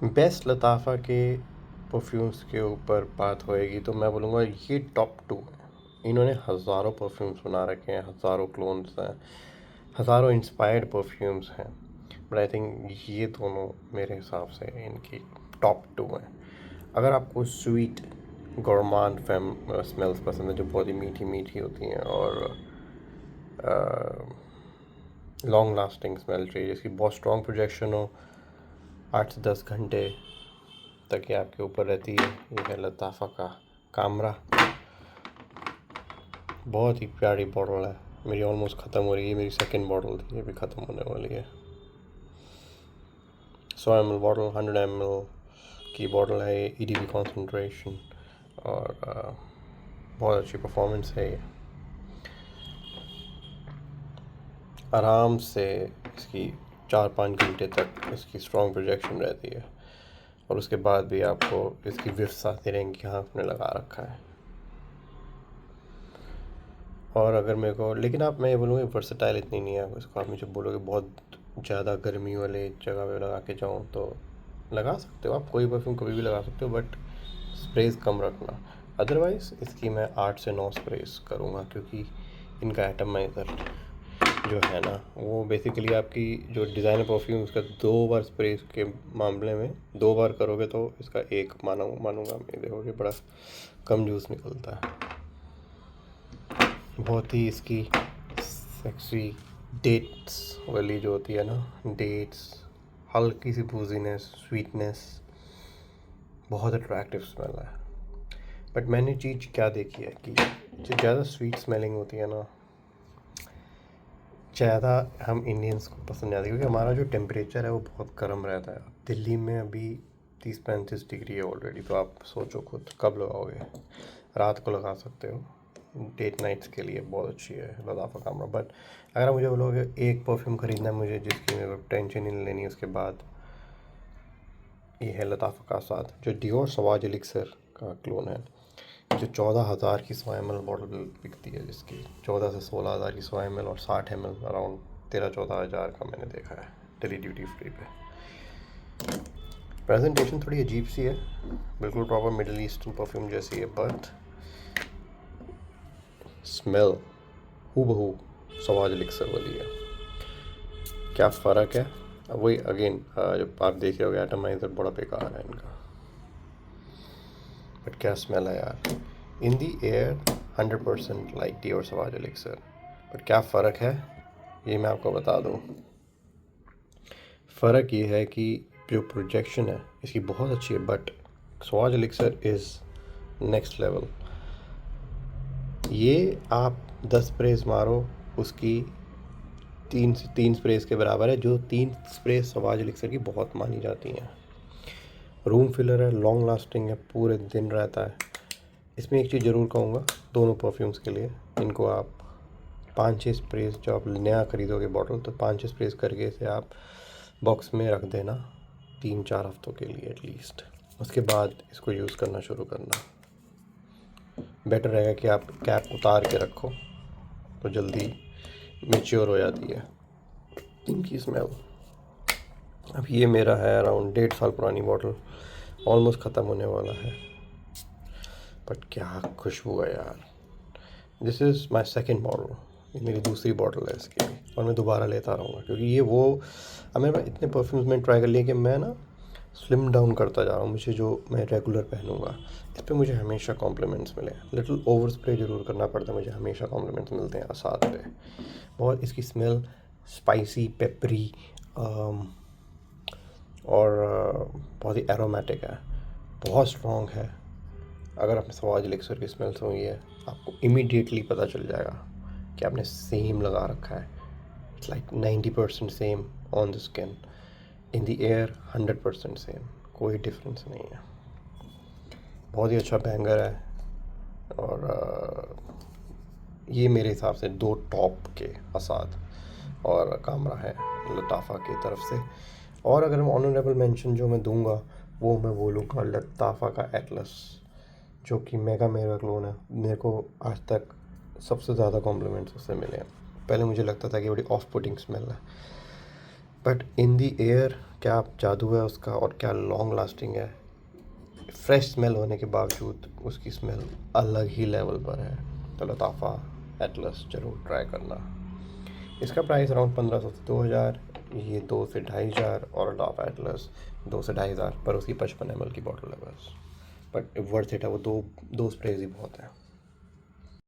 Best लताफ़ा के perfumes के ऊपर बात होएगी तो मैं बोलूँगा ये टॉप टू है। इन्होंने हज़ारों परफ्यूम्स बना रखे हैं, हज़ारों क्लोन्स हैं, हज़ारों इंस्पायर्ड परफ्यूम्स हैं, बट आई थिंक ये दोनों मेरे हिसाब से इनकी टॉप टू हैं। अगर आपको स्वीट गोरमांड फैम स्मेल्स पसंद है जो बहुत ही मीठी मीठी होती हैं और लॉन्ग लास्टिंग स्मेल चाहिए जिसकी बहुत स्ट्रॉन्ग प्रोजेक्शन हो, 8 से 10 घंटे तक ये आपके ऊपर रहती है, ये है लताफ़ा का कामरा। बहुत ही प्यारी बॉटल है, मेरी ऑलमोस्ट ख़त्म हो रही है, मेरी सेकंड बॉटल थी, ये भी ख़त्म होने वाली है। 100 ml बॉटल, 100 ml की बॉटल है ये, EDB कॉन्सेंट्रेशन और बहुत अच्छी परफॉर्मेंस है ये। आराम से इसकी 4-5 घंटे तक इसकी स्ट्रॉन्ग प्रोजेक्शन रहती है और उसके बाद भी आपको इसकी विफ्स आती रहेंगी कि हाँ आपने लगा रखा है। और अगर मेरे को, लेकिन आप, मैं ये बोलूँगा वर्सेटाइल इतनी नहीं है इसको, आप मुझे बोलोगे बहुत ज़्यादा गर्मी वाले जगह पे लगा के जाऊँ तो लगा सकते हो आप, कोई परफ्यूम कभी भी लगा सकते हो, बट स्प्रेज कम रखना। अदरवाइज़ इसकी मैं 8 से 9 स्प्रेज करूँगा क्योंकि इनका एटमाइज़र जो है ना वो बेसिकली आपकी जो डिज़ाइनर परफ्यूम उसका 2 बार स्प्रे के मामले में 2 बार करोगे तो इसका एक मानूंगा मैं, देखोगे बड़ा कम जूस निकलता है। बहुत ही इसकी सेक्सी डेट्स वाली जो होती है ना, डेट्स, हल्की सी बूजीनेस, स्वीटनेस, बहुत अट्रैक्टिव स्मेल है। बट मैंने चीज़ क्या देखी है कि जो ज़्यादा स्वीट स्मेलिंग होती है ना, ज़्यादा हम इंडियंस को पसंद नहीं आती क्योंकि हमारा जो टेम्परेचर है वो बहुत गर्म रहता है। दिल्ली में अभी 30-35 डिग्री है ऑलरेडी, तो आप सोचो खुद कब लगाओगे। रात को लगा सकते हो, डेट नाइट्स के लिए बहुत अच्छी है लताफ़ा कामरा। बट अगर मुझे बोलोगे एक परफ्यूम ख़रीदना है मुझे जिसकी मेरे को टेंशन नहीं लेनी, उसके बाद ये है लताफ़ा का साथ जो डियोर सवाज एलिक्सर का क्लोन है, जो 14,000 की 100 ml बॉटल बिकती है, जिसकी 14 से 16,000 की 100 ml और 60 ml अराउंड 13-14 हज़ार का मैंने देखा है दिल्ली ड्यूटी फ्री पे। प्रेजेंटेशन थोड़ी अजीब सी है, बिल्कुल प्रॉपर मिडिल ईस्टर्न परफ्यूम जैसी है, बट स्मेल हूबहू सवाज एलिक्सर वाली है। क्या फ़र्क है, अब वही अगेन जब आप देख रहे हो एटमाइज़र बड़ा बेकार है इनका, बट क्या स्मेल है यार। In the air 100% like Dior Sauvage elixir, but क्या फ़र्क है ये मैं आपको बता दूँ। फ़र्क ये है कि जो प्रोजेक्शन है इसकी बहुत अच्छी है, but Sauvage elixir is next level. ये आप 10 स्प्रेज मारो उसकी 3 स्प्रेज के बराबर है, जो 3 स्प्रे सवाज एलिक्सर की बहुत मानी जाती हैं। रूम फिलर है, लॉन्ग लास्टिंग है, पूरे दिन रहता है। इसमें एक चीज़ ज़रूर कहूँगा दोनों परफ्यूम्स के लिए, इनको आप 5-6 स्प्रेज, जो आप नया ख़रीदोगे बॉटल तो 5-6 स्प्रेज करके इसे आप बॉक्स में रख देना 3-4 हफ्तों के लिए एटलीस्ट। उसके बाद इसको यूज़ करना शुरू करना। बेटर रहेगा कि आप कैप उतार के रखो तो जल्दी मेच्योर हो जाती है इनकी स्मेल। अब ये मेरा है अराउंड 1.5 साल पुरानी बॉटल, ऑलमोस्ट ख़त्म होने वाला है, बट क्या खुशबू है यार। This is my second bottle, ये मेरी दूसरी बॉटल है इसकी भी, और मैं दोबारा लेता रहूँगा क्योंकि ये वो, अब मेरे पास इतने परफ्यूम्स में ट्राई कर लिए कि मैं ना स्लिम डाउन करता जा रहा हूँ। मुझे जो मैं रेगुलर पहनूंगा इस पर मुझे हमेशा कॉम्प्लीमेंट्स मिले। लिटिल ओवर स्प्रे ज़रूर करना पड़ता है, मुझे हमेशा कॉम्प्लीमेंट्स मिलते हैं साथ पे। बहुत इसकी स्मेल स्पाइसी, पेपरी और बहुत ही एरोमेटिक है, बहुत स्ट्रॉन्ग है। अगर आपने सवाज एलिक्सर की स्मेल सुनी है आपको इमीडिएटली पता चल जाएगा कि आपने सेम लगा रखा है। It's like 90% same on the skin, in the air 100% same, कोई डिफरेंस नहीं है। बहुत ही अच्छा बैंगर है और ये मेरे हिसाब से 2 टॉप के असाद और कामरा है लताफ़ा की तरफ से। और अगर मैं ऑनरेबल मेंशन जो मैं दूंगा वो मैं बोलूँगा लताफ़ा का एटलस, जो कि मेगा क्लोन है। मेरे को आज तक सबसे ज़्यादा कॉम्प्लीमेंट्स उससे मिले हैं। पहले मुझे लगता था कि बड़ी ऑफ पुटिंग स्मेल है, बट इन दी एयर क्या जादू है उसका और क्या लॉन्ग लास्टिंग है। फ्रेश स्मेल होने के बावजूद उसकी स्मेल अलग ही लेवल पर है। तो लताफ़ा एटलस ज़रूर ट्राई करना। इसका प्राइस अराउंड 1500 से 2000, ये 2 से 2500 और लताफ़ा एटलस 2 से 2500, पर उसकी 55 ml की बॉटल है बस। बट वर्थ इट है, वो दो स्प्रेज ही बहुत है।